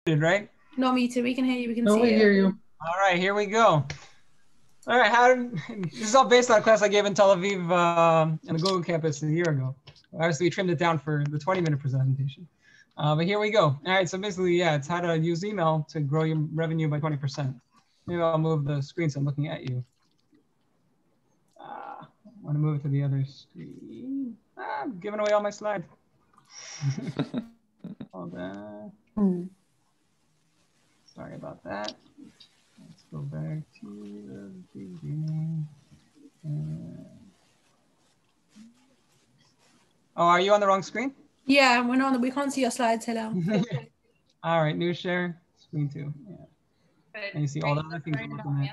Right? Not me too. We can hear you. We can No, see we you. hear you. All right, here we go. All right, this is all based on a class I gave in Tel Aviv on the Google campus a year ago. Obviously, we trimmed it down for the 20-minute presentation. But here we go. All right, so basically, yeah, it's how to use email to grow your revenue by 20%. Maybe I'll move the screen so I'm looking at you. I want to move it to the other screen. I'm giving away all my slides. Hold on. Sorry about that. Let's go back to the beginning. Oh, are you on the wrong screen? Yeah, we're not. We can't see your slides, Hillel. All right, new share, screen 2. Yeah. And you see all the other things we're looking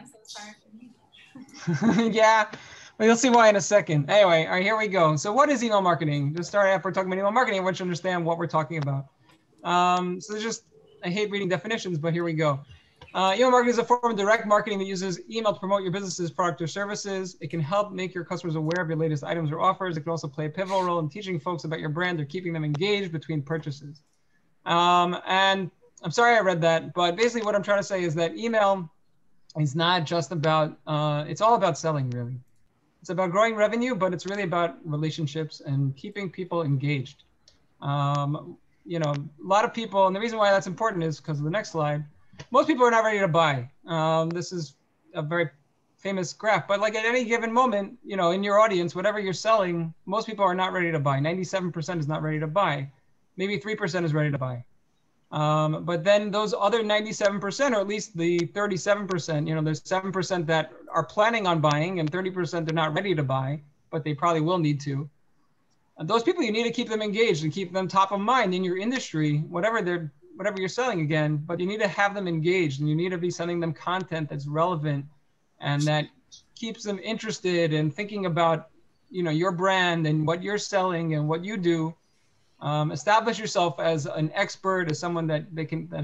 at. Yeah, but you'll see why in a second. Anyway, all right, here we go. So what is email marketing? Just start off, we're talking about email marketing. I want you to understand what we're talking about. So there's just, I hate reading definitions, but here we go. Email marketing is a form of direct marketing that uses email to promote your business's product or services. It can help make your customers aware of your latest items or offers. It can also play a pivotal role in teaching folks about your brand or keeping them engaged between purchases. And I'm sorry I read that, but basically what I'm trying to say is that email is not just about, it's all about selling, really. It's about growing revenue, but it's really about relationships and keeping people engaged. You know, a lot of people, and the reason why that's important is because of the next slide. Most people are not ready to buy. This is a very famous graph, but like at any given moment, you know, in your audience, whatever you're selling, most people are not ready to buy. 97% is not ready to buy. Maybe 3% is ready to buy. But then those other 97%, or at least the 37%, you know, there's 7% that are planning on buying and 30% they're not ready to buy, but they probably will need to. And those people, you need to keep them engaged and keep them top of mind in your industry, whatever you're selling again, but you need to have them engaged and you need to be sending them content that's relevant and that keeps them interested in thinking about, you know, your brand and what you're selling and what you do. Establish yourself as an expert, as someone that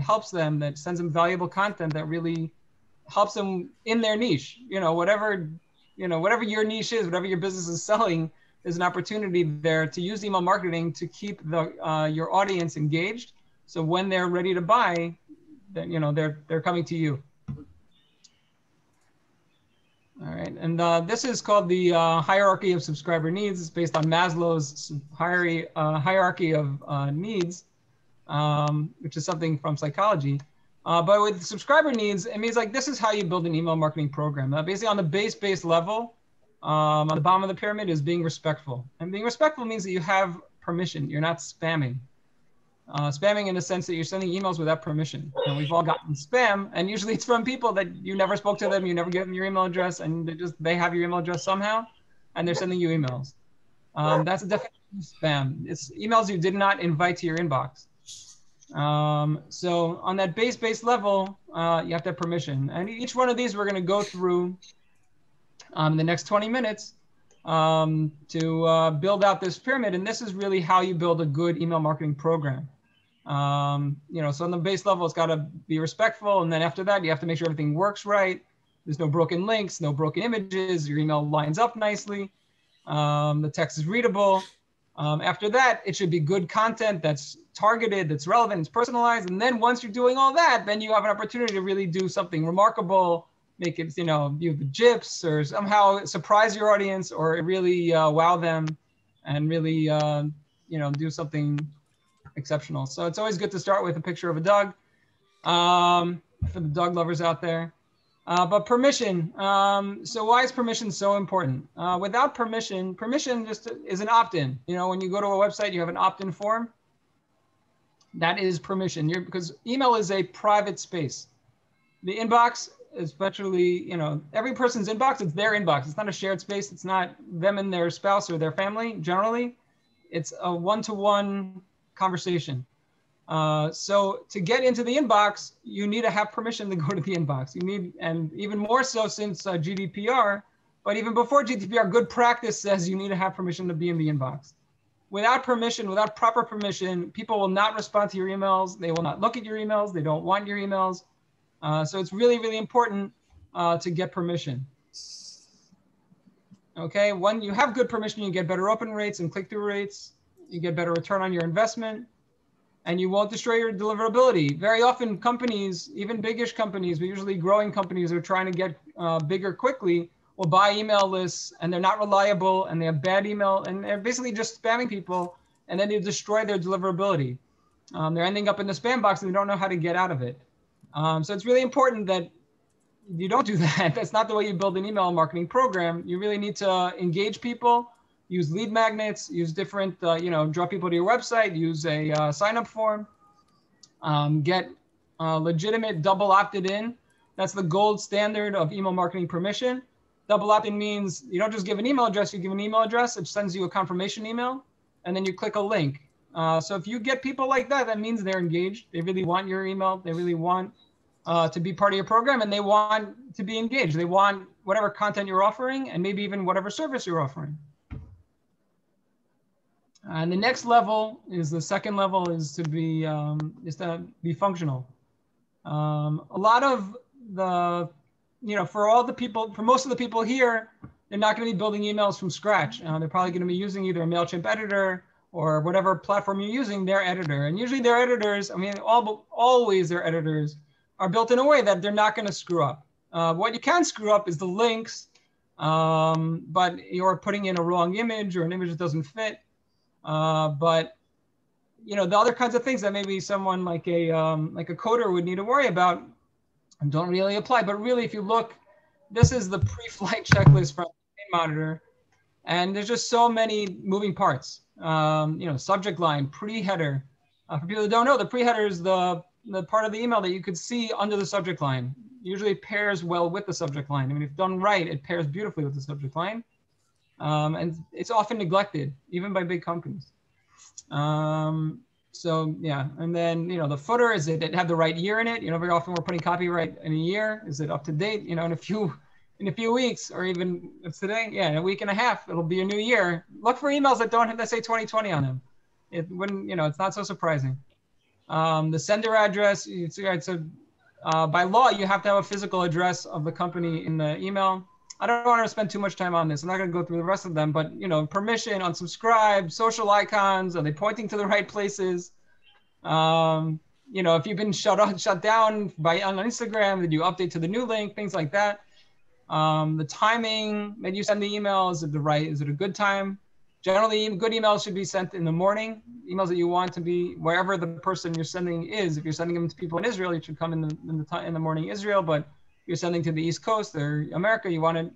helps them, that sends them valuable content that really helps them in their niche. You know, whatever your niche is, whatever your business is selling, there's an opportunity there to use email marketing to keep your audience engaged. So when they're ready to buy, then you know they're coming to you. All right, and this is called the hierarchy of subscriber needs. It's based on Maslow's hierarchy of needs, which is something from psychology. But with subscriber needs, it means like this is how you build an email marketing program. Basically, on the base level, on the bottom of the pyramid is being respectful. And being respectful means that you have permission. You're not spamming. Spamming in the sense that you're sending emails without permission. And we've all gotten spam, and usually it's from people that you never spoke to them, you never gave them your email address, and they have your email address somehow, and they're sending you emails. That's a definition of spam. It's emails you did not invite to your inbox. So on that base level, you have to have permission. And each one of these we're going to go through in the next 20 minutes to build out this pyramid. And this is really how you build a good email marketing program. You know, so on the base level, it's got to be respectful. And then after that, you have to make sure everything works right. There's no broken links, no broken images. Your email lines up nicely. The text is readable. After that, it should be good content that's targeted, that's relevant, it's personalized. And then once you're doing all that, then you have an opportunity to really do something remarkable, make it, you know, you have the GIFs or somehow surprise your audience or really wow them and really, you know, do something exceptional. So it's always good to start with a picture of a dog for the dog lovers out there. But permission. So why is permission so important? Without permission just is an opt-in. You know, when you go to a website, you have an opt-in form. That is permission. Because email is a private space. The inbox, especially, you know, every person's inbox, it's their inbox. It's not a shared space. It's not them and their spouse or their family. Generally, it's a one-to-one conversation. So to get into the inbox, you need to have permission to go to the inbox. You need, and even more so since GDPR, but even before GDPR, good practice says you need to have permission to be in the inbox. Without permission, without proper permission, people will not respond to your emails. They will not look at your emails. They don't want your emails. So it's really, really important to get permission. Okay, when you have good permission, you get better open rates and click-through rates. You get better return on your investment. and you won't destroy your deliverability. Very often companies, even biggish companies, but usually growing companies are trying to get bigger quickly, will buy email lists, and they're not reliable, and they have bad email, and they're basically just spamming people, and then they destroy their deliverability. They're ending up in the spam box and they don't know how to get out of it. So it's really important that you don't do that. That's not the way you build an email marketing program. You really need to engage people, use lead magnets, use different, draw people to your website, use a sign-up form, get legitimate double opted in. That's the gold standard of email marketing permission. Double opt-in means you don't just give an email address, you give an email address, it sends you a confirmation email, and then you click a link. So if you get people like that, that means they're engaged. They really want your email. They really want to be part of your program, and they want to be engaged. They want whatever content you're offering, and maybe even whatever service you're offering. And the next level is the second level is to be functional. A lot of the for most of the people here, they're not going to be building emails from scratch. They're probably going to be using either a MailChimp editor or whatever platform you're using, their editor. And usually their editors, always their editors are built in a way that they're not going to screw up. What you can screw up is the links, but you're putting in a wrong image or an image that doesn't fit. But the other kinds of things that maybe someone like a coder would need to worry about don't really apply. But really, if you look, this is the pre-flight checklist from the monitor, and there's just so many moving parts. Subject line, pre-header. For people who don't know, the pre-header is the part of the email that you could see under the subject line. Usually it pairs well with the subject line. If done right, it pairs beautifully with the subject line. And it's often neglected, even by big companies. So yeah, and then the footer, is it have the right year in it? Very often we're putting copyright in a year. Is it up to date? In a few weeks, or even it's today, in a week and a half, it'll be a new year. Look for emails that say 2020 on them. It wouldn't, it's not so surprising. The sender address, so by law, you have to have a physical address of the company in the email. I don't want to spend too much time on this. I'm not going to go through the rest of them, but permission, unsubscribe, social icons, are they pointing to the right places? If you've been shut down on Instagram, did you update to the new link? Things like that. The timing that you send the email, is it a good time? Generally, good emails should be sent in the morning. Emails that you want to be wherever the person you're sending is. If you're sending them to people in Israel, it should come in the morning Israel. But if you're sending to the East Coast or America, you want it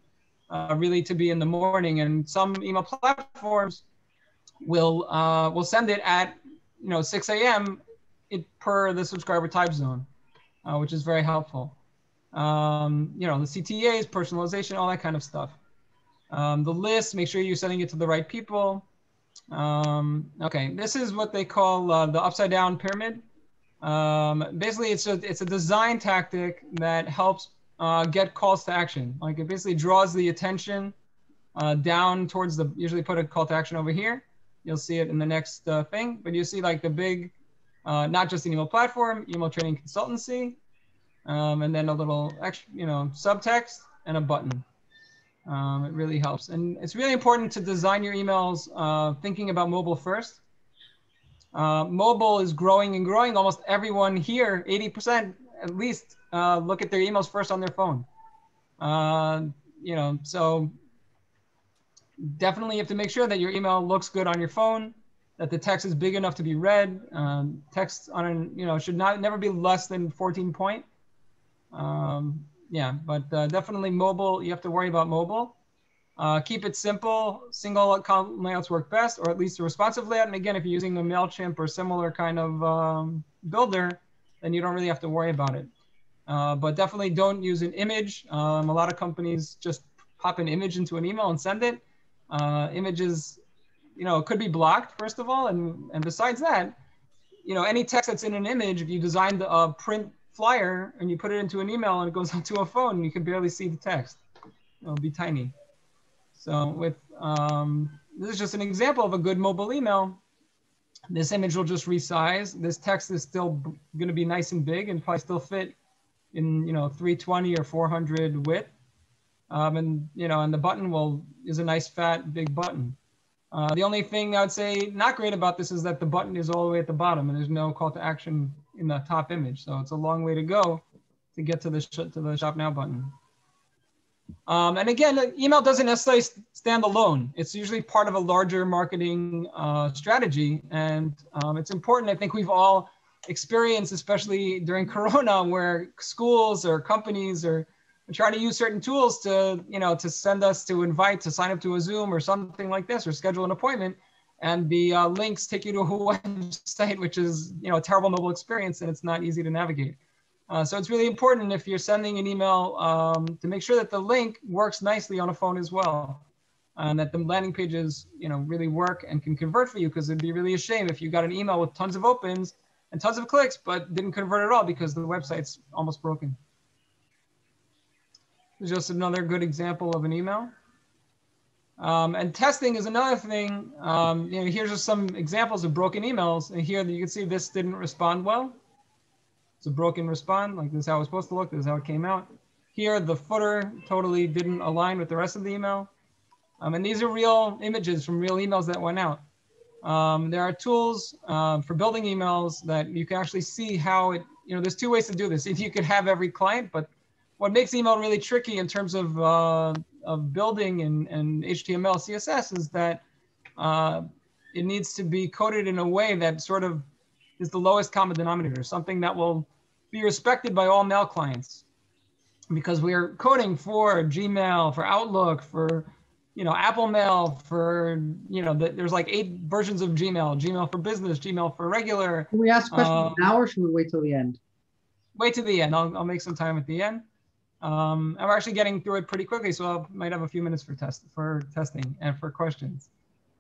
really to be in the morning. And some email platforms will send it at 6 a.m. per the subscriber time zone, which is very helpful. The CTAs, personalization, all that kind of stuff. The list, make sure you're sending it to the right people. Okay, this is what they call the upside down pyramid. Basically, it's a design tactic that helps get calls to action. Like it basically draws the attention down towards usually put a call to action over here. You'll see it in the next thing, but you see like the big, not just an email platform, email training consultancy, and then a little extra, subtext and a button. It really helps. And it's really important to design your emails thinking about mobile first. Mobile is growing and growing. Almost everyone here, 80% at least, look at their emails first on their phone. So definitely you have to make sure that your email looks good on your phone, that the text is big enough to be read. Text should never be less than 14 point. But definitely mobile, you have to worry about mobile. Keep it simple. Single account layouts work best, or at least a responsive layout. And again, if you're using a MailChimp or similar kind of builder, then you don't really have to worry about it. But definitely don't use an image. A lot of companies just pop an image into an email and send it. Images, could be blocked, first of all. And besides that, any text that's in an image, if you designed a print flyer and you put it into an email and it goes onto a phone, you can barely see the text. It'll be tiny. So this is just an example of a good mobile email. This image will just resize. This text is still going to be nice and big and probably still fit in 320 or 400 width. And the button is a nice fat big button. The only thing I would say not great about this is that the button is all the way at the bottom and there's no call to action in the top image. So it's a long way to go to get to the Shop Now button. And again, email doesn't necessarily stand alone. It's usually part of a larger marketing strategy. And it's important. I think we've all experienced, especially during Corona, where schools or companies are trying to use certain tools to, to send us to invite to sign up to a Zoom or something like this, or schedule an appointment. And the links take you to a website, which is, a terrible mobile experience, and it's not easy to navigate. So it's really important if you're sending an email to make sure that the link works nicely on a phone as well, and that the landing pages, really work and can convert for you, because it'd be really a shame if you got an email with tons of opens and tons of clicks, but didn't convert at all because the website's almost broken. There's just another good example of an email. And testing is another thing. Here's just some examples of broken emails. And here you can see this didn't respond well. It's a broken respond, like this is how it was supposed to look, this is how it came out. Here, the footer totally didn't align with the rest of the email. And these are real images from real emails that went out. There are tools for building emails that you can actually see how it, there's two ways to do this. If you could have every client, but what makes email really tricky in terms of building and HTML, CSS is that it needs to be coded in a way that sort of is the lowest common denominator, something that will be respected by all mail clients. Because we're coding for Gmail, for Outlook, for Apple Mail, for there's like 8 versions of Gmail, Gmail for business, Gmail for regular. Can we ask questions now, or should we wait till the end? Wait till the end. I'll make some time at the end. And we're actually getting through it pretty quickly, so I might have a few minutes for testing and for questions,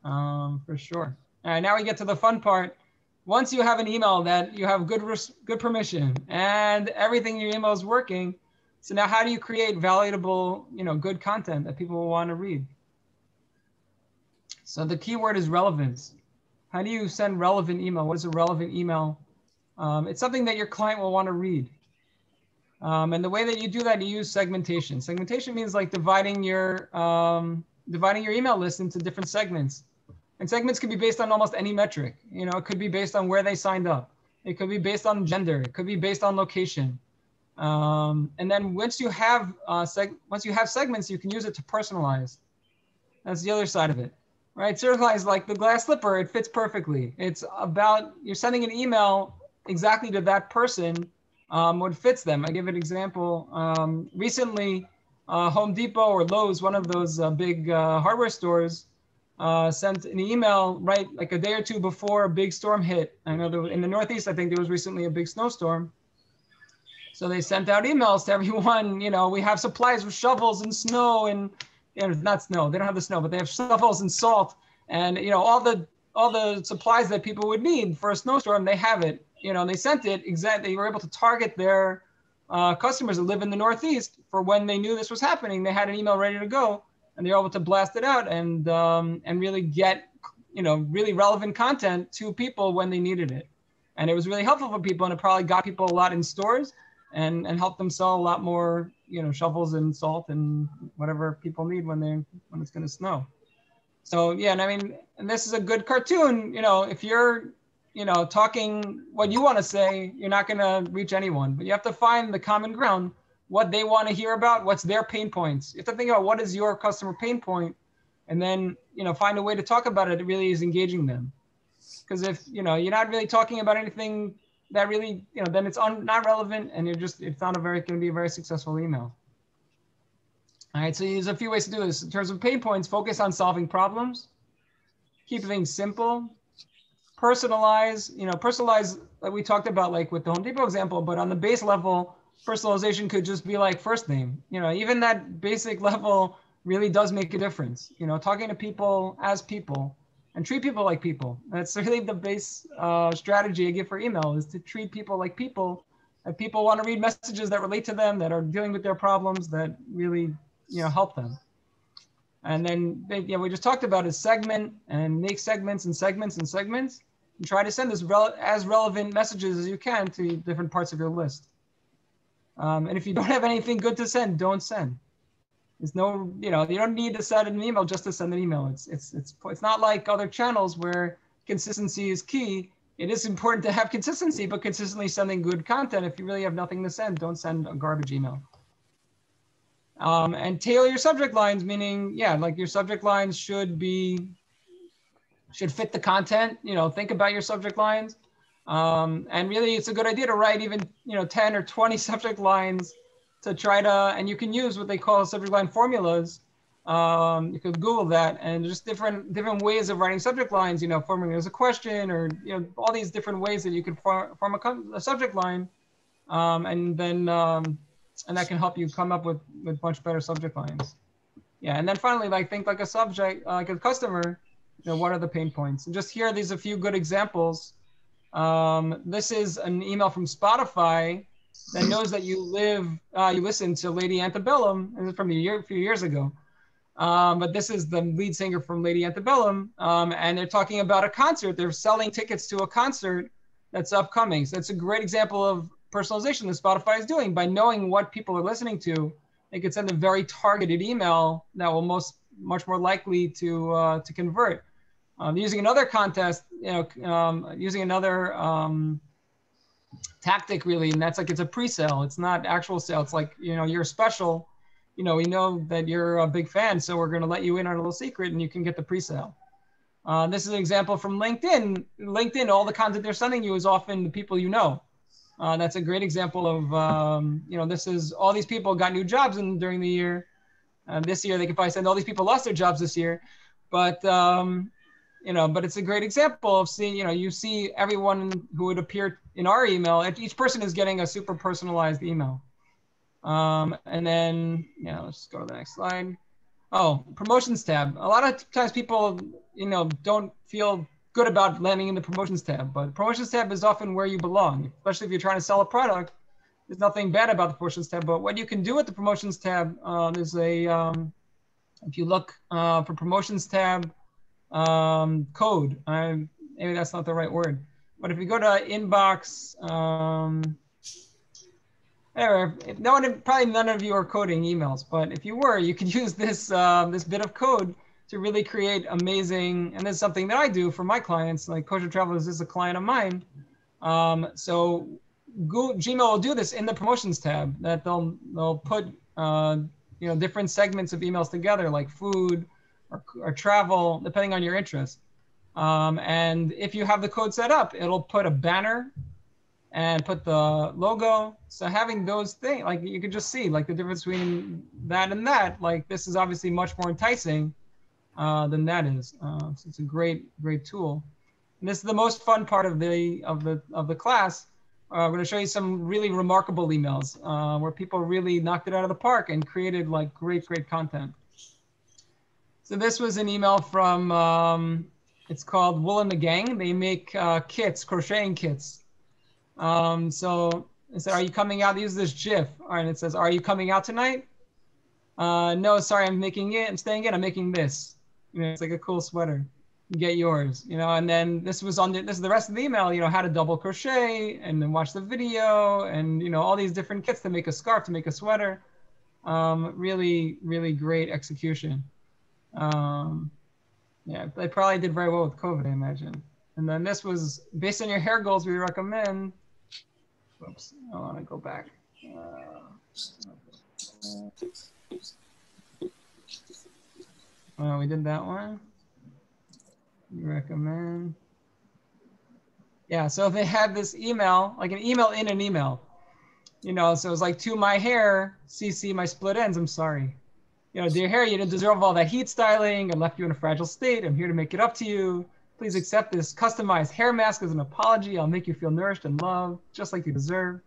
for sure. All right, now we get to the fun part. Once you have an email that you have good permission and everything in your email is working, so now how do you create valuable, good content that people will want to read? So the key word is relevance. How do you send relevant email? What is a relevant email? It's something that your client will want to read. And the way that you do that, you use segmentation. Segmentation means like dividing your email list into different segments. And segments could be based on almost any metric. It could be based on where they signed up. It could be based on gender. It could be based on location. And then once you have segments, you can use it to personalize. That's the other side of it, right? Personalize, like the glass slipper, it fits perfectly. It's about you're sending an email exactly to that person, what fits them. I give an example. Recently, Home Depot or Lowe's, one of those big hardware stores, sent an email right like a day or two before a big storm hit. I know in the Northeast, I think there was recently a big snowstorm. So they sent out emails to everyone, we have supplies with shovels and snow and, not snow, they don't have the snow, but they have shovels and salt and, all the supplies that people would need for a snowstorm, they have it, and they sent it exactly. They were able to target their customers that live in the Northeast for when they knew this was happening. They had an email ready to go. And they're able to blast it out and really get, really relevant content to people when they needed it. And it was really helpful for people, and it probably got people a lot in stores and helped them sell a lot more, shovels and salt and whatever people need when it's going to snow. So yeah, and this is a good cartoon. If you're, talking what you want to say, you're not going to reach anyone, but you have to find the common ground. What they want to hear about, what's their pain points. You have to think about what is your customer pain point, and then find a way to talk about it that really is engaging them. Because if you're not really talking about anything that really then it's not relevant, and it's not going to be a very successful email. All right, so there's a few ways to do this. In terms of pain points, focus on solving problems, keep things simple, personalize. Personalize like we talked about, like with the Home Depot example, but on the base level. Personalization could just be like first name. Even that basic level really does make a difference. Talking to people as people and treat people like people. That's really the base strategy I give for email, is to treat people like people, that people want to read messages that relate to them, that are dealing with their problems, that really, help them. And then, we just talked about is segment and make segments and segments and segments, and try to send as relevant messages as you can to different parts of your list. And if you don't have anything good to send, don't send. There's no, you don't need to send an email just to send an email. It's not like other channels where consistency is key. It is important to have consistency, but consistently sending good content. If you really have nothing to send, don't send a garbage email. And tailor your subject lines, meaning, like your subject lines should fit the content. Think about your subject lines. And really, it's a good idea to write even 10 or 20 subject lines to try to, and you can use what they call subject line formulas. You could Google that, and just different ways of writing subject lines. Forming it as a question, or all these different ways that you could form a subject line, and then and that can help you come up with much better subject lines. Yeah, and then finally, think like a subject, like a customer. What are the pain points? And just here, these are a few good examples. This is an email from Spotify that knows that you listen to Lady Antebellum. This is from a few years ago. But this is the lead singer from Lady Antebellum, and they're talking about a concert. They're selling tickets to a concert that's upcoming. So it's a great example of personalization that Spotify is doing. By knowing what people are listening to, they could send a very targeted email that will much more likely to convert. Using another contest, using another tactic really, and that's it's a pre-sale. It's not actual sale. It's you're special. We know that you're a big fan, so we're going to let you in on a little secret, and you can get the pre-sale. This is an example from LinkedIn. LinkedIn, all the content they're sending you is often the people you know. That's a great example of, this is all these people got new jobs during the year. This year, they could probably send all these people lost their jobs this year. But, but it's a great example of seeing, you see everyone who would appear in our email. Each person is getting a super personalized email. And then, let's just go to the next slide. Oh, promotions tab. A lot of times people, don't feel good about landing in the promotions tab, but promotions tab is often where you belong, especially if you're trying to sell a product. There's nothing bad about the promotions tab, but what you can do with the promotions tab, there's if you look for promotions tab code, maybe that's not the right word, but if you go to inbox, anyway, probably none of you are coding emails, but if you were, you could use this this bit of code to really create amazing, and this is something that I do for my clients, like Kosher Travelers is a client of mine. So Gmail will do this in the promotions tab, that they'll put different segments of emails together, like food or travel, depending on your interest. And if you have the code set up, it'll put a banner and put the logo. So having those things, you could just see the difference between that and that. This is obviously much more enticing than that is. So it's a great tool. And this is the most fun part of the class. I'm going to show you some really remarkable emails where people really knocked it out of the park and created great content. So this was an email from it's called Wool and the Gang. They make kits, crocheting kits. So it said, "Are you coming out?" They use this GIF. All right, it says, "Are you coming out tonight?" No, sorry, I'm staying in. I'm making this. It's like a cool sweater. You get yours. And then this is the rest of the email. How to double crochet, and then watch the video, and all these different kits to make a scarf, to make a sweater. Really great execution. Yeah, they probably did very well with COVID, I imagine. And then this was based on your hair goals. We recommend. Whoops, I want to go back. We did that one. We recommend. Yeah, so they had this email, like an email in an email. So it was to my hair, CC my split ends, I'm sorry. Dear hair, you didn't deserve all that heat styling. I left you in a fragile state. I'm here to make it up to you. Please accept this customized hair mask as an apology. I'll make you feel nourished and loved, just like you deserve.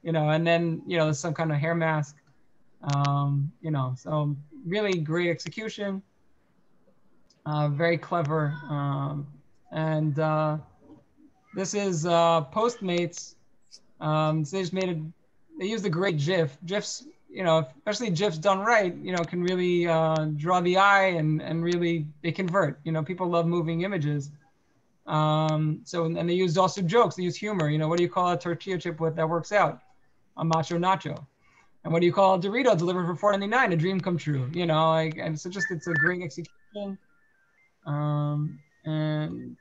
And then, there's some kind of hair mask. So really great execution. Very clever. And this is Postmates. So they just they used a great GIF. GIFs, especially GIFs done right, can really draw the eye and really, they convert. People love moving images. And they used also jokes. They use humor. What do you call a tortilla chip with that works out? A macho nacho. And what do you call a Dorito delivered for $4.99? A dream come true, you know, like, and so just, it's a great execution. There we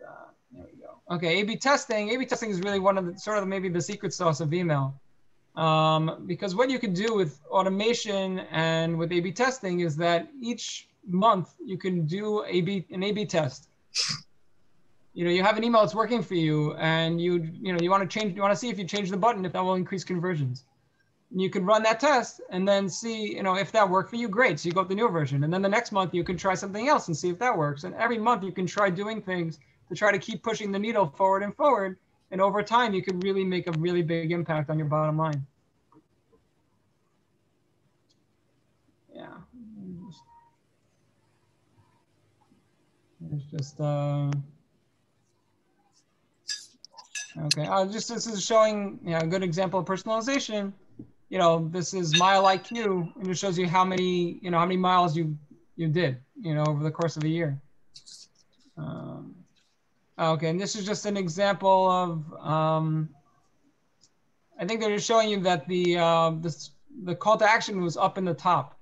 go. Okay, A/B testing. A/B testing is really one of the sort of maybe the secret sauce of email. Because what you can do with automation and with A/B testing is that each month you can do an A/B test. You know, you have an email that's working for you, and you want to see if you change the button, if that will increase conversions. And you can run that test and then see, you know, if that worked for you, great. So you go with the new version. And then the next month you can try something else and see if that works. And every month you can try doing things to try to keep pushing the needle forward and forward. And over time, you can really make a really big impact on your bottom line. Yeah. It's just, okay. This is showing, you know, a good example of personalization. You know, this is mile IQ, and it shows you how many miles you did, you know, over the course of a year. Okay, and this is just an example of, I think they're just showing you that the call to action was up in the top.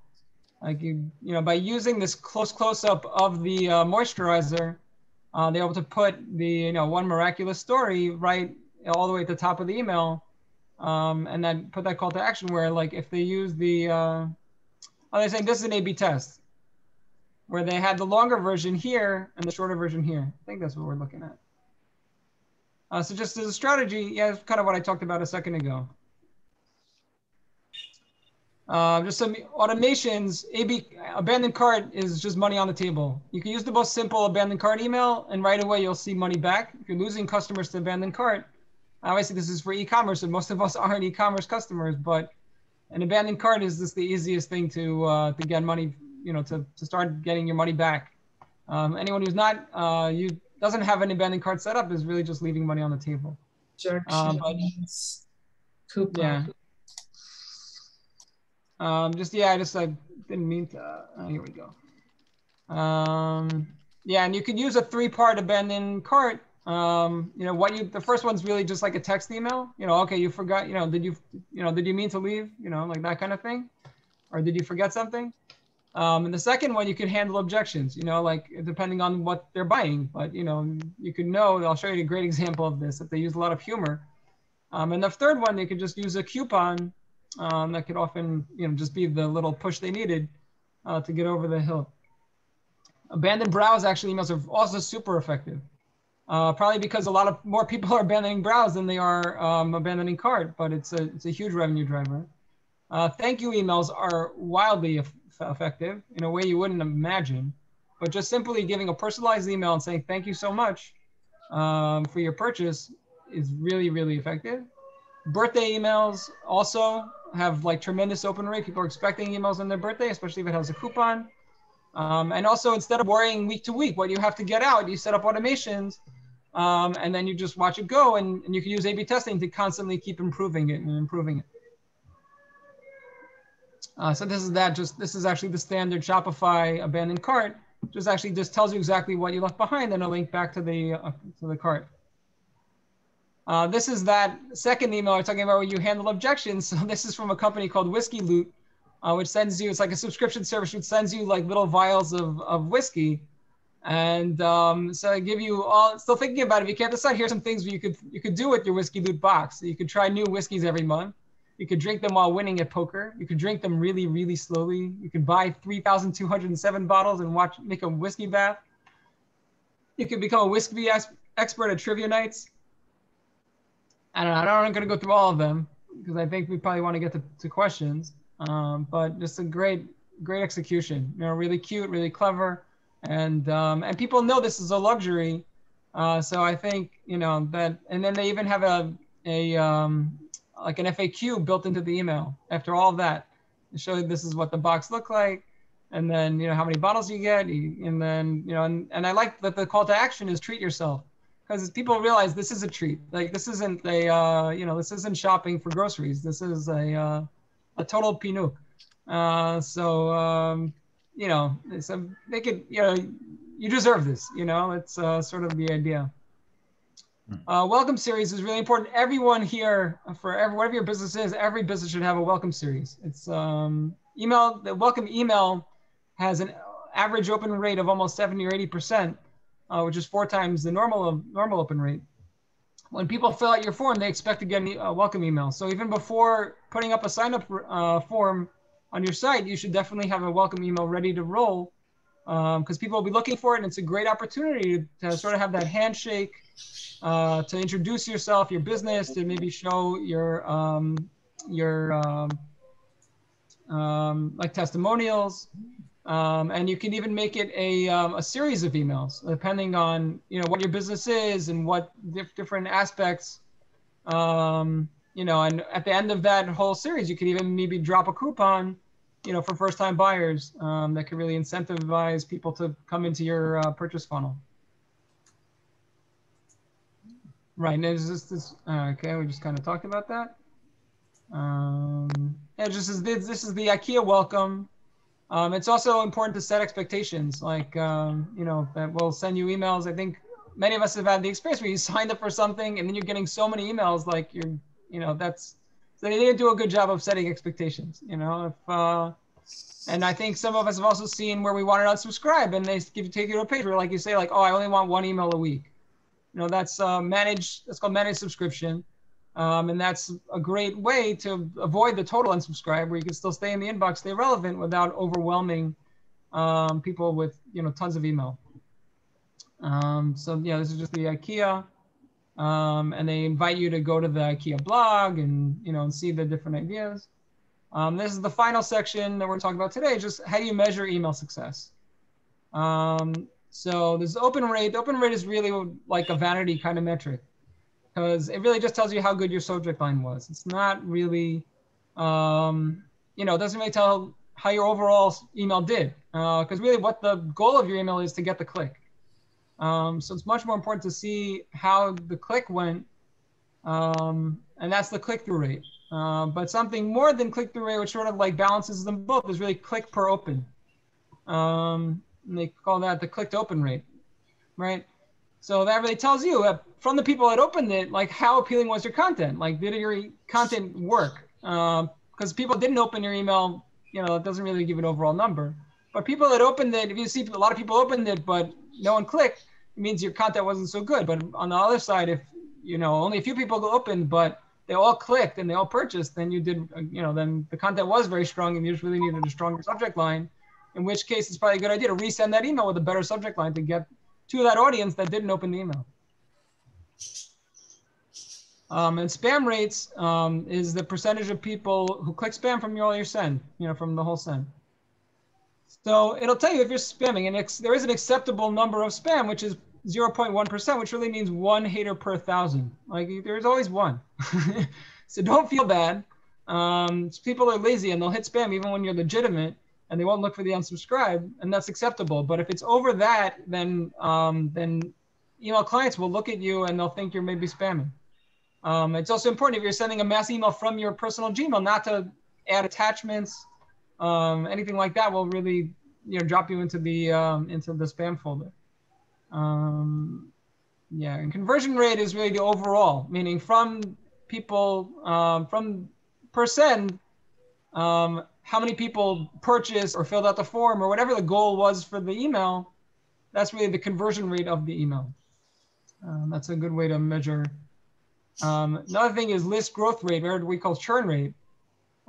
Like you know, by using this close up of the moisturizer, they're able to put the one miraculous story right all the way at the top of the email. And then put that call to action where, like, if they use they're saying this is an A/B test, where they had the longer version here and the shorter version here. I think that's what we're looking at. So just as a strategy, yeah, it's kind of what I talked about a second ago. Just some automations. Abandoned cart is just money on the table. You can use the most simple abandoned cart email, and right away you'll see money back. If you're losing customers to abandoned cart, obviously this is for e-commerce, and most of us aren't e-commerce customers, but an abandoned cart is just the easiest thing to get money, you know, to start getting your money back. Anyone who's not doesn't have an abandoned cart set up is really just leaving money on the table. Coupon. Yeah. I didn't mean to. Here we go. Yeah, and you can use a 3-part abandoned cart. The first one's really just like a text email. You know, okay, you forgot. You know, did you mean to leave? You know, like that kind of thing, or did you forget something? And the second one, you can handle objections. You know, like depending on what they're buying, but you know, you could know. I'll show you a great example of this. If they use a lot of humor. And the third one, they could just use a coupon. That could often, just be the little push they needed to get over the hill. Abandoned browse actually emails are also super effective. Probably because a lot more people are abandoning browse than they are abandoning cart, but it's a huge revenue driver. Thank you emails are wildly effective in a way you wouldn't imagine, but just simply giving a personalized email and saying thank you so much for your purchase is really, really effective. Birthday emails also have like tremendous open rate. People are expecting emails on their birthday, especially if it has a coupon. And also, instead of worrying week to week what you have to get out, you set up automations, and then you just watch it go, and you can use A/B testing to constantly keep improving it and improving it. So this is actually the standard Shopify abandoned cart. Just tells you exactly what you left behind and a link back to the cart. This is that second email I'm talking about where you handle objections. So this is from a company called Whiskey Loot, which sends you, it's like a subscription service which sends you like little vials of whiskey. And so I give you all, still thinking about it, if you can't decide, here's some things you could do with your Whiskey Loot box. So you could try new whiskeys every month. You could drink them while winning at poker. You could drink them really, really slowly. You could buy 3,207 bottles and make a whiskey bath. You could become a whiskey expert at trivia nights. I don't know. I'm going to go through all of them because I think we probably want to get to questions. But just a great execution. Really cute, really clever, and people know this is a luxury. So I think that, and then they even have like an FAQ built into the email after all of that to show you this is what the box looked like, and then how many bottles you get, and then and I like that the call to action is treat yourself. Because people realize this is a treat. Like this isn't this isn't shopping for groceries. This is a total pinook. Make it. You deserve this. It's sort of the idea. Welcome series is really important. Everyone here, whatever your business is, every business should have a welcome series. It's email. The welcome email has an average open rate of almost 70 or 80%, which is 4 times the normal open rate. When people fill out your form, they expect to get a welcome email. So even before putting up a sign-up form on your site, you should definitely have a welcome email ready to roll, because people will be looking for it, and it's a great opportunity to sort of have that handshake, to introduce yourself, your business, to maybe show your like testimonials, and you can even make it a series of emails depending on what your business is and what different aspects, and at the end of that whole series, you could even maybe drop a coupon, for first-time buyers, that could really incentivize people to come into your purchase funnel. Right, and is this okay? We just kind of talked about that. This is the IKEA welcome. It's also important to set expectations, like that we'll send you emails. I think many of us have had the experience where you signed up for something and then you're getting so many emails, like so they didn't do a good job of setting expectations. And I think some of us have also seen where we want to unsubscribe and they take you to a page where, like, you say, like, oh, I only want 1 email a week. That's called managed subscription. And that's a great way to avoid the total unsubscribe, where you can still stay in the inbox, stay relevant without overwhelming people with tons of email. So this is just the IKEA, and they invite you to go to the IKEA blog and and see the different ideas. This is the final section that we're talking about today, just how do you measure email success. So this open rate. The open rate is really like a vanity kind of metric, because it really just tells you how good your subject line was. It's not really, it doesn't really tell how your overall email did, because really what the goal of your email is to get the click. So it's much more important to see how the click went, and that's the click-through rate. But something more than click-through rate, which sort of like balances them both, is really click per open. And they call that the click-to-open rate, right? So that really tells you from the people that opened it, like, how appealing was your content? Like, did your content work? Because people didn't open your email, it doesn't really give an overall number. But people that opened it, if you see a lot of people opened it, but no one clicked, it means your content wasn't so good. But on the other side, if, only a few people opened, but they all clicked and they all purchased, then you did, then the content was very strong and you just really needed a stronger subject line, in which case it's probably a good idea to resend that email with a better subject line to get to that audience that didn't open the email. And spam rates is the percentage of people who click spam from all your send, from the whole send. So it'll tell you if you're spamming, and there is an acceptable number of spam, which is 0.1%, which really means 1 hater per 1,000. Like, there's always one. So don't feel bad. People are lazy and they'll hit spam even when you're legitimate, and they won't look for the unsubscribe, and that's acceptable. But if it's over that, then email clients will look at you and they'll think you're maybe spamming. It's also important, if you're sending a mass email from your personal Gmail, not to add attachments. Anything like that will really drop you into the spam folder. And conversion rate is really the overall, meaning from people, from per send, how many people purchased or filled out the form or whatever the goal was for the email. That's really the conversion rate of the email. That's a good way to measure. Another thing is list growth rate, or what we call churn rate.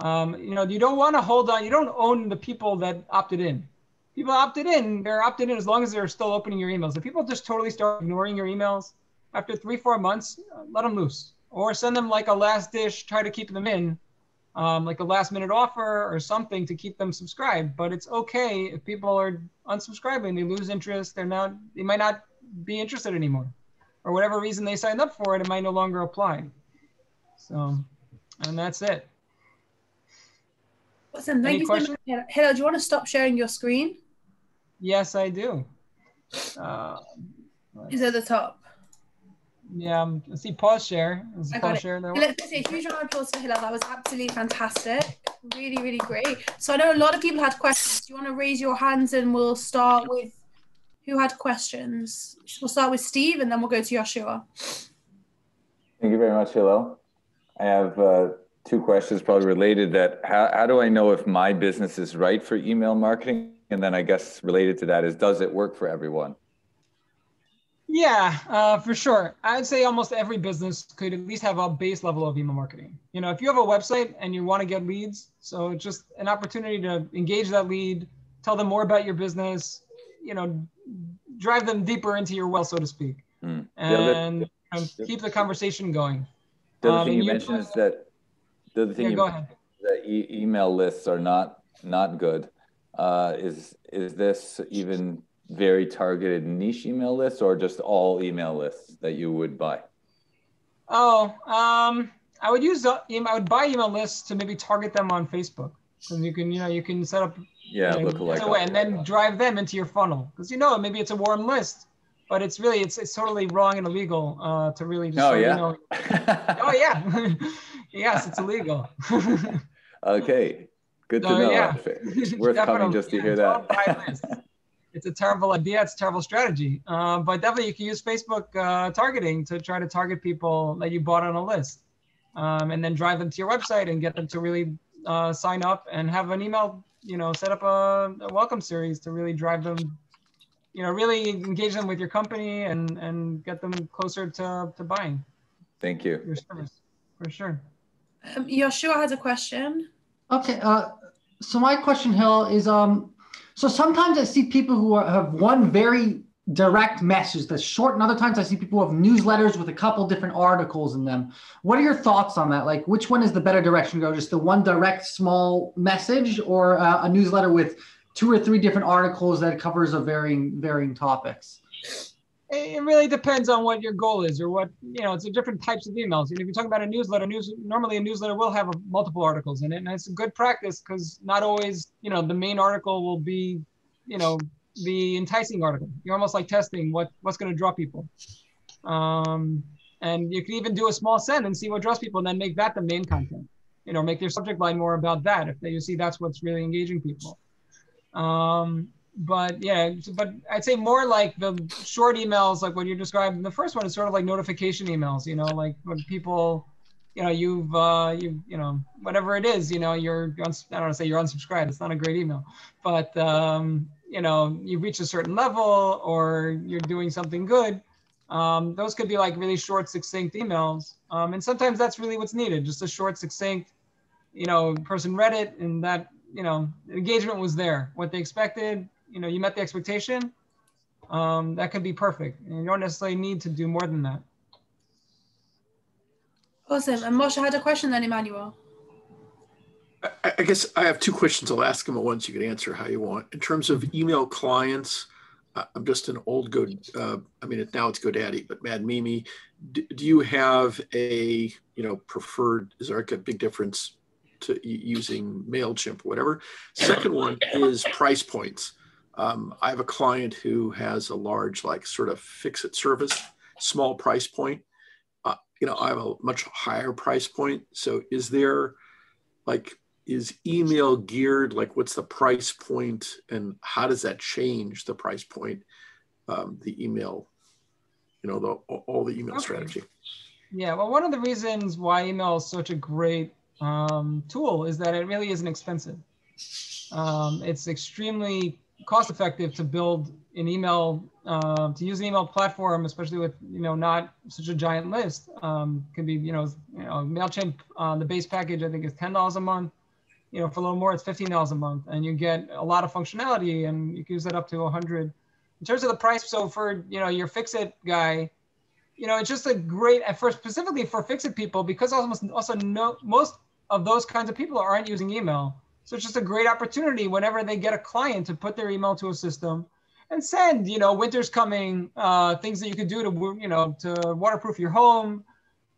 You don't want to hold on. You don't own the people that opted in. People opted in, they're opted in as long as they're still opening your emails. If people just totally start ignoring your emails after 3-4 months, let them loose, or send them like a last dish, try to keep them in, like a last minute offer or something to keep them subscribed. But it's okay if people are unsubscribing, they lose interest, they might not be interested anymore, or whatever reason they signed up for it, it might no longer apply. So, and that's it. Awesome. Thank you so much. Hillel, do you want to stop sharing your screen? Yes, I do. Is at the top. Yeah, let's see, pause share. Is pause share there? Let's say a huge round of applause for Hillel. That was absolutely fantastic. Really, really great. So I know a lot of people had questions. Do you want to raise your hands and we'll start with who had questions? We'll start with Steve and then we'll go to Joshua. Thank you very much, Hillel. I have two questions probably related. That how do I know if my business is right for email marketing? And then I guess related to that is, does it work for everyone? Yeah, for sure. I'd say almost every business could at least have a base level of email marketing. You know, if you have a website and you want to get leads, so it's just an opportunity to engage that lead, tell them more about your business, you know, drive them deeper into your well, so to speak, and keep the conversation going. The other thing you mentioned is that the other thing go ahead. That email lists are not good. Is this even very targeted niche email lists, or just all email lists that you would buy? Oh, I would buy email lists to maybe target them on Facebook, because you can set up lookalike and then drive them into your funnel, because maybe it's a warm list, but it's totally wrong and illegal to really just oh yeah yes, it's illegal. Okay, good to know. Yeah. It's worth coming just to hear that. It's a terrible idea. It's a terrible strategy. But definitely you can use Facebook targeting to try to target people that you bought on a list, and then drive them to your website and get them to really sign up and have an email, set up a welcome series to really drive them, really engage them with your company and get them closer to buying. Thank you. Your service, for sure. Yoshua has a question. Okay. So my question, Hill, is so sometimes I see people who have one very direct message that's short, and other times I see people who have newsletters with a couple different articles in them. What are your thoughts on that? Like, which one is the better direction to go? Just the one direct small message, or a newsletter with 2 or 3 different articles that covers a varying topics? It really depends on what your goal is, or what, it's a different types of emails. If you're talking about a newsletter, normally a newsletter will have multiple articles in it. And it's a good practice, because not always, the main article will be, the enticing article. You're almost like testing what's going to draw people. And you can even do a small send and see what draws people, and then make that the main content. Make your subject line more about that if you see that's what's really engaging people. But I'd say more like the short emails, like what you described in the first one, is sort of like notification emails, like when people, you've whatever it is, I don't want to say you're unsubscribed. It's not a great email, but, you've reached a certain level, or you're doing something good. Those could be like really short, succinct emails. And sometimes that's really what's needed. Just a short, succinct, person read it, and that, engagement was there, what they expected. You met the expectation. That could be perfect. And you don't necessarily need to do more than that. Awesome. And Moshe had a question then, Emmanuel. I guess I have 2 questions. I'll ask them at once. You can answer how you want. In terms of email clients, I'm just an old now it's GoDaddy, but Mad Mimi. Do you have a, preferred, is there like a big difference to using MailChimp or whatever? Second one is price points. I have a client who has a large, like, sort of fix-it service, small price point. I have a much higher price point. So is email geared, like, what's the price point, and how does that change the price point, the email, all the email strategy? Yeah, well, one of the reasons why email is such a great tool is that it really isn't expensive. It's extremely cost effective to build an email, to use an email platform, especially with, not such a giant list. Could be, MailChimp, the base package, I think, is $10 a month. For a little more, it's $15 a month, and you get a lot of functionality, and you can use it up to 100. In terms of the price, so for, your fix-it guy, it's just a great, specifically for fix-it people, because most of those kinds of people aren't using email. So it's just a great opportunity whenever they get a client to put their email to a system and send, winter's coming, things that you could do to waterproof your home,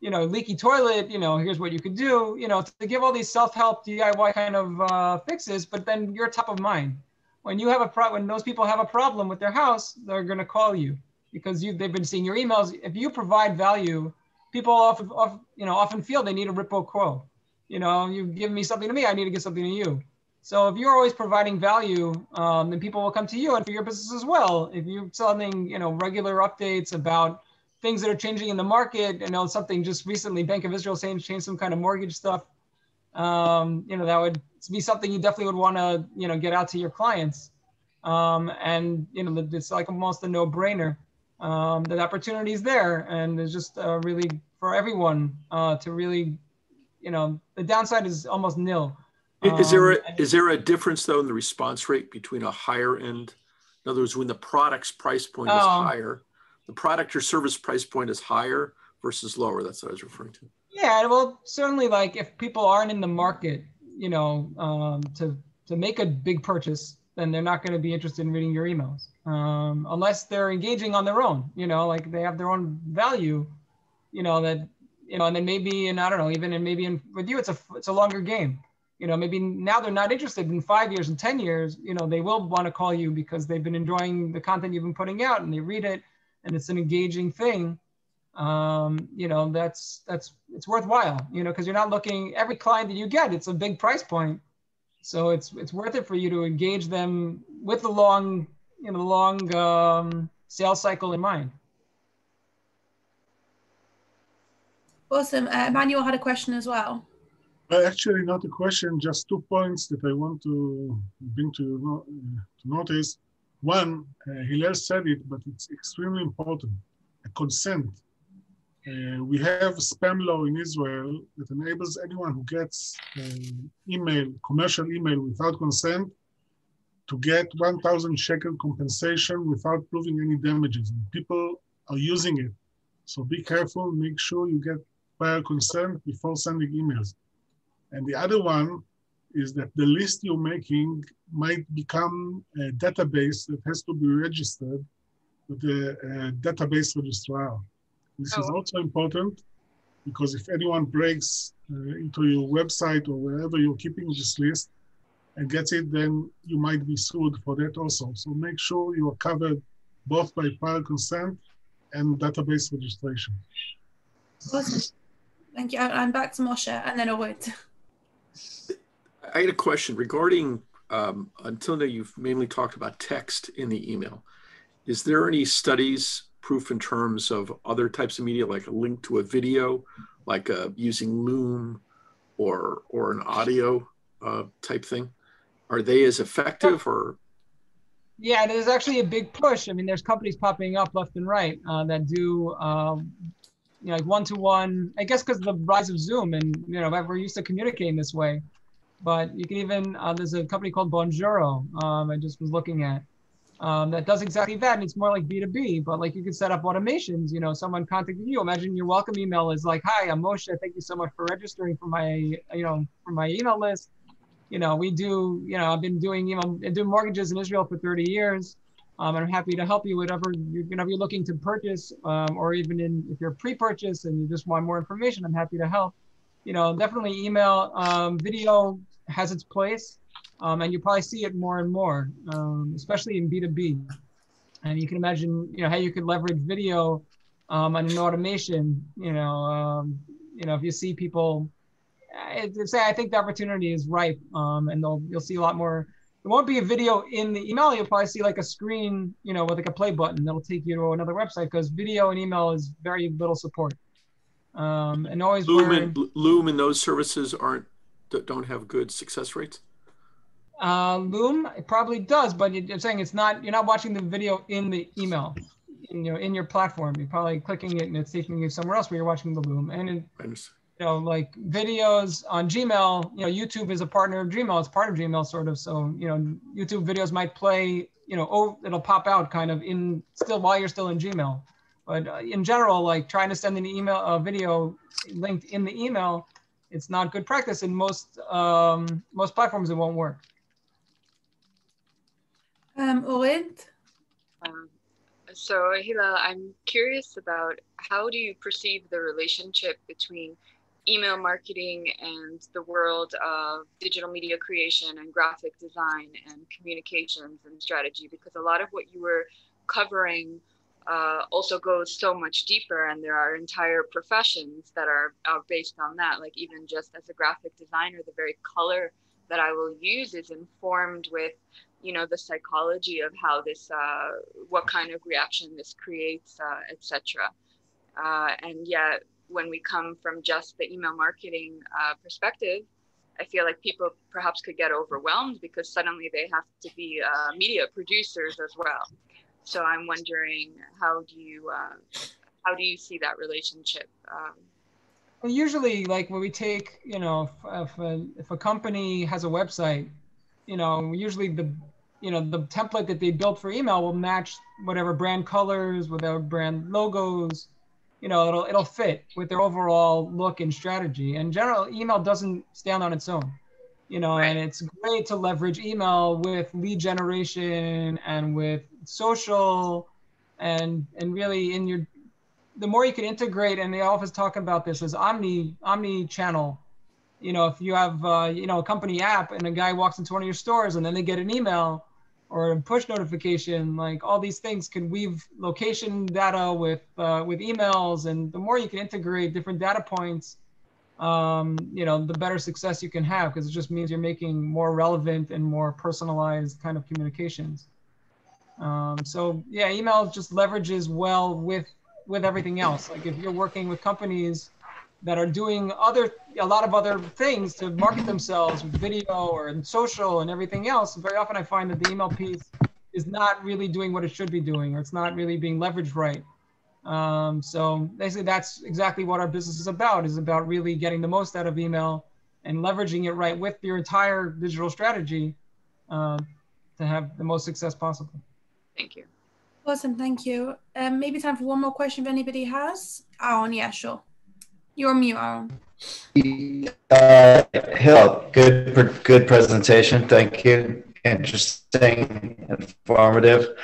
leaky toilet, here's what you could do, to give all these self-help DIY kind of fixes, but then you're top of mind. When you have when those people have a problem with their house, they're going to call you because they've been seeing your emails. If you provide value, people often feel they need a quid pro quo. You give me something to me, I need to give something to you. So if you're always providing value, then people will come to you, and for your business as well. If you're selling, regular updates about, things that are changing in the market. Something just recently, Bank of Israel saying changed some kind of mortgage stuff. That would be something you definitely would want to, get out to your clients. It's like almost a no-brainer. That opportunity is there, and it's just really for everyone to really, the downside is almost nil. Is there a difference though in the response rate between a higher end? In other words, when the product's price point is higher, the product or service price point is higher versus lower. That's what I was referring to. Yeah, well, certainly, like if people aren't in the market, to make a big purchase, then they're not going to be interested in reading your emails, unless they're engaging on their own. Like they have their own value, and then maybe, and I don't know, with you, it's a longer game. Maybe now they're not interested in 5 years and 10 years, they will want to call you because they've been enjoying the content you've been putting out and they read it and it's an engaging thing. It's worthwhile, because you're not looking, every client that you get, it's a big price point. So it's worth it for you to engage them with the long sales cycle in mind. Awesome. Emmanuel had a question as well. Actually, not a question, just 2 points that I want to bring to notice. One, Hillel said it, but it's extremely important, consent. We have spam law in Israel that enables anyone who gets commercial email without consent to get 1,000 shekel compensation without proving any damages. And people are using it. So be careful, make sure you get prior consent before sending emails. And the other one is that the list you're making might become a database that has to be registered with the database registrar. This is also important because if anyone breaks into your website or wherever you're keeping this list and gets it, then you might be sued for that also. So make sure you are covered both by prior consent and database registration. Awesome. Thank you. I'm back to Moshe and then Orit. I had a question regarding, until now you've mainly talked about text in the email. Is there any studies, proof in terms of other types of media, like a link to a video, like using Loom or an audio type thing? Are they as effective or? Yeah, there's actually a big push. I mean, there's companies popping up left and right that do like one-to-one, I guess because of the rise of Zoom and, we're used to communicating this way. But you can even, there's a company called Bonjoro I just was looking at that does exactly that. And it's more like B2B, but like you could set up automations, someone contacting you. Imagine your welcome email is like, hi, I'm Moshe. Thank you so much for registering for my, for my email list. We do, I've been doing, mortgages in Israel for 30 years. And I'm happy to help you whatever you're looking to purchase, or even if you're pre-purchase and you just want more information, I'm happy to help. Definitely email, video has its place, and you probably see it more and more, especially in B2B. And you can imagine, how you could leverage video on an automation. If you see people, I think the opportunity is ripe, and you'll see a lot more. There won't be a video in the email. You'll probably see like a screen, with like a play button that'll take you to another website because video and email is very little support. And always Loom and those services don't have good success rates. Loom, it probably does, but I'm saying you're not watching the video in the email, in your platform. You're probably clicking it and it's taking you somewhere else where you're watching the Loom. And I understand. Like videos on Gmail, YouTube is a partner of Gmail. It's part of Gmail sort of. So, YouTube videos might play, it'll pop out kind of while you're still in Gmail. But in general, like trying to send an email, a video linked in the email, it's not good practice. In most platforms, it won't work. Orit? So Hillel, I'm curious about how do you perceive the relationship between email marketing and the world of digital media creation and graphic design and communications and strategy? Because a lot of what you were covering also goes so much deeper, and there are entire professions that are based on that. Like even just as a graphic designer, the very color that I will use is informed with, the psychology of how this, what kind of reaction this creates, etc. And yet, when we come from just the email marketing perspective, I feel like people perhaps could get overwhelmed because suddenly they have to be media producers as well. So I'm wondering, how do you see that relationship? Well, usually, like when we take, if a company has a website, usually the template that they built for email will match whatever brand colors, whatever brand logos, it'll fit with their overall look and strategy. And general email doesn't stand on its own, Right. and it's great to leverage email with lead generation and with social and really the more you can integrate, and they always talk about this as omni-channel. If you have, a company app and a guy walks into one of your stores and then they get an email or a push notification, like all these things can weave location data with emails. And the more you can integrate different data points, the better success you can have, because it just means you're making more relevant and more personalized kind of communications. So yeah, email just leverages well with everything else. Like if you're working with companies that are doing a lot of other things to market themselves with video or in social and everything else, very often I find that the email piece is not really doing what it should be doing, or it's not really being leveraged right. So basically that's exactly what our business is about really getting the most out of email and leveraging it right with your entire digital strategy to have the most success possible. Thank you. Awesome, thank you. Maybe time for one more question if anybody has. Aaron, yeah, sure. You're on mute, Aaron. Hill, good presentation. Thank you. Interesting, informative.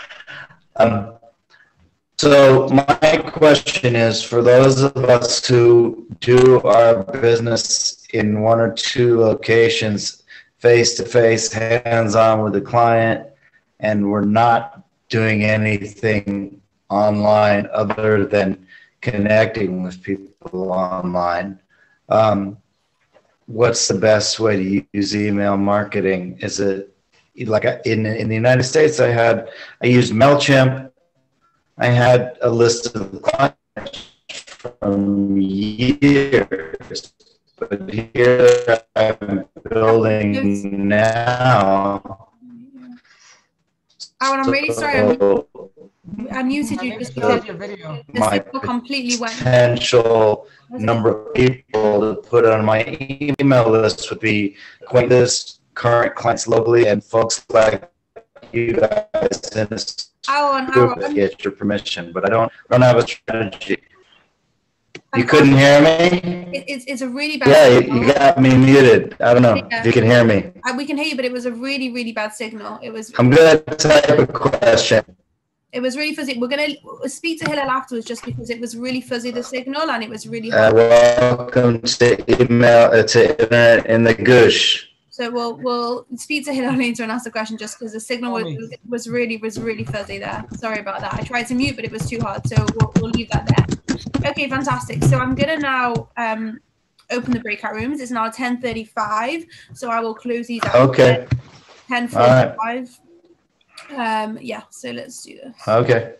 So my question is, for those of us who do our business in one or two locations, face-to-face, hands-on with the client, and we're not doing anything online other than connecting with people online, what's the best way to use email marketing? Is it like in the United States, I used MailChimp. I had a list of clients from years, but here I'm building now. Aaron, I'm really sorry. I muted you just because the signal completely went. Potential number of people to put on my email list would be acquaintances, current clients locally, and folks like you guys in this group that get your permission. But I don't have a strategy. You couldn't hear me? It's a really bad signal. You got me muted. I don't know if you can hear me. We can hear you, but it was a really, really bad signal. I'm going to type a question. It was really fuzzy. We're going to speak to Hillel afterwards just because it was really fuzzy, the signal, and it was really hard. Welcome to email, to Internet in the Gush. So we'll speak to Hillel later and ask the question just because the signal was really fuzzy there. Sorry about that. I tried to mute, but it was too hard. So we'll leave that there. Okay, fantastic. So I'm going to now open the breakout rooms. It's now 10:35. So I will close these out. Okay. 10:45. Yeah, so let's do this. Okay.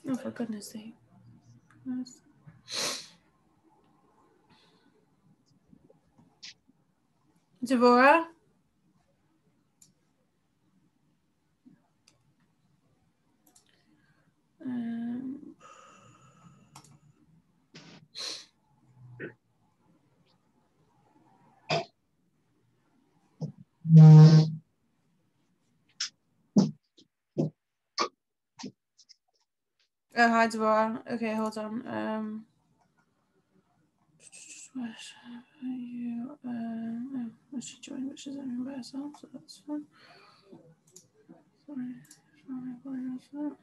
Oh, for goodness sake. Devorah? Oh, hi, Devorah. Okay, hold on. She joined, but she's only by herself, so that's fine. Sorry for that.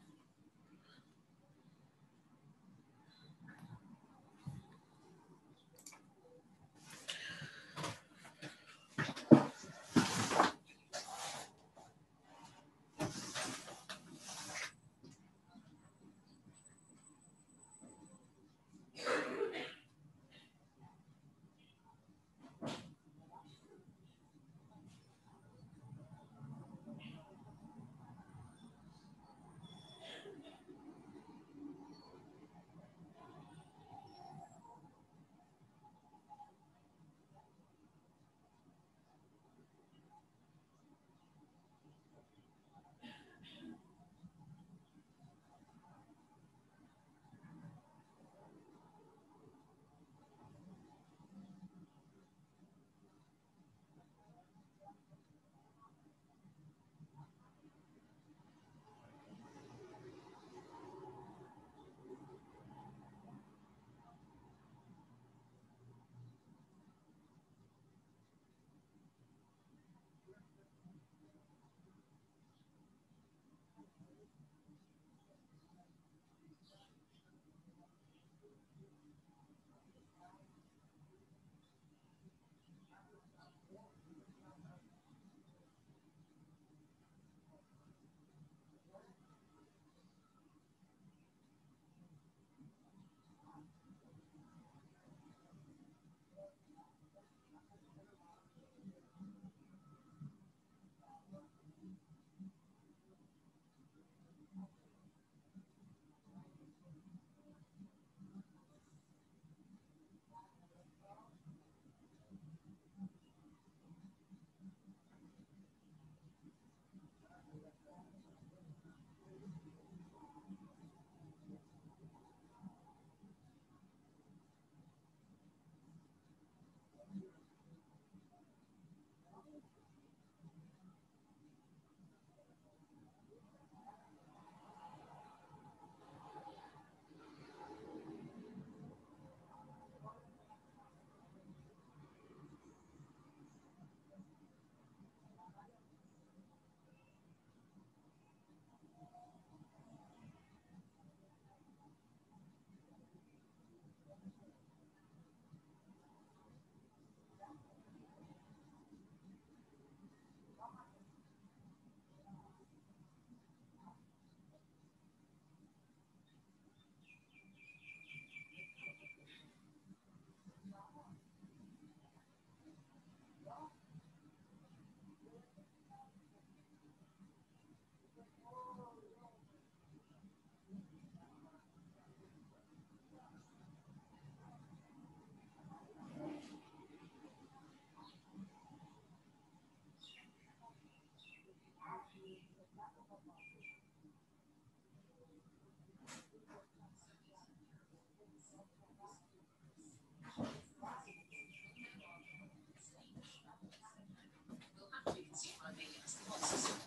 tasks.